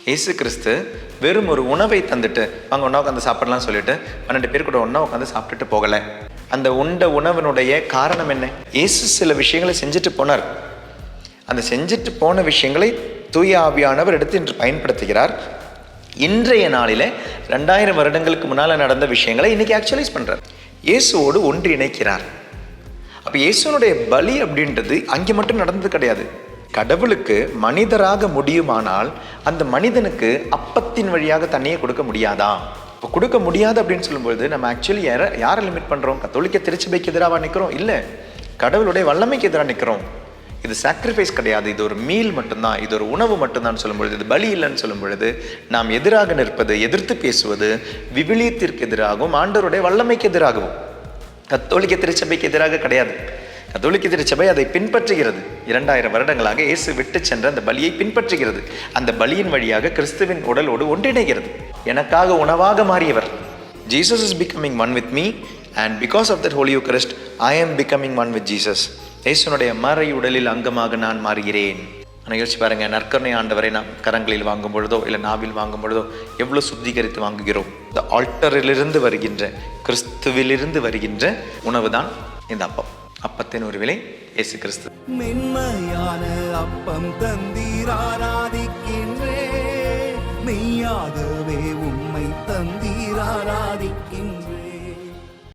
இயேசு கிறிஸ்து வெறும் ஒரு உணவை தந்துட்டு வாங்க ஒன்றா உட்காந்து சாப்பிடலாம் சொல்லிட்டு 12 பேர் கூட ஒன்றா உட்காந்து சாப்பிட்டுட்டு போகலை. அந்த உண்ட உணவினுடைய காரணம் என்ன? இயேசு சில விஷயங்களை செஞ்சுட்டு போனார். அந்த செஞ்சுட்டு போன விஷயங்களை தூய ஆவியானவர் எடுத்து இன்று பயன்படுத்துகிறார். இன்றைய நாளில் 2000 வருடங்களுக்கு முன்னால் நடந்த விஷயங்களை இன்னைக்கு ஆக்சுவலைஸ் பண்ணுறார், இயேசுவோடு ஒன்று இணைக்கிறார். அப்போ இயேசுனுடைய பலி அப்படின்றது அங்கே மட்டும் நடந்தது கிடையாது. கடவுளுக்கு மனிதராக முடியுமானால் அந்த மனிதனுக்கு அப்பத்தின் வழியாக தண்ணியை கொடுக்க முடியாதா? இப்போ கொடுக்க முடியாது அப்படின்னு சொல்லும்பொழுது நம்ம ஆக்சுவலி யாரை லிமிட் பண்ணுறோம்? கத்தோலிக்க திருச்சபைக்கு எதிராக நிற்கிறோம்? இல்லை, கடவுளுடைய வல்லமைக்கு எதிராக நிற்கிறோம். இது சாக்ரிஃபைஸ் கிடையாது, இது ஒரு மீல் மட்டும்தான், இது ஒரு உணவு மட்டும்தான் சொல்லும் பொழுது, இது பலி இல்லைன்னு சொல்லும் பொழுது நாம் எதிராக நிற்பது, எதிர்த்து பேசுவது விவிலியத்திற்கு எதிராகவும் ஆண்டவருடைய வல்லமைக்கு எதிராகவும். கத்தோலிக்க திருச்சபைக்கு எதிராக கிடையாது. கத்தோலிக்க திருச்சபை அதை பின்பற்றுகிறது. 2000 வருடங்களாக இயேசு விட்டு சென்ற அந்த பலியை பின்பற்றுகிறது. அந்த பலியின் வழியாக கிறிஸ்துவின் உடலோடு ஒன்றிணைகிறது. எனக்காக உணவாக மாறியவர். Jesus is becoming one with me and because of that Holy Eucharist I am becoming one with Jesus. இயேசுனுடைய மறை உடலில் அங்கமாக நான் மாறுகிறேன். யோசிச்சு பாருங்க, நற்கருணை ஆண்டவரை நாம் கரங்களில் வாங்கும் பொழுதோ இல்லை நாவில் வாங்கும் பொழுதோ எவ்வளோ சுத்திகரித்து வாங்குகிறோம். இந்த ஆல்டரிலிருந்து வருகின்ற, கிறிஸ்துவிலிருந்து வருகின்ற உணவு தான் இந்த அப்பம். அப்பத்தின் ஒரு விலை இயேசு கிறிஸ்து. மென்மையான அப்பம் தந்தீர் ஆராதிக்கின்றே, மெய்யாகவே உம்மை தந்தீர் ஆராதிக்கின்றே.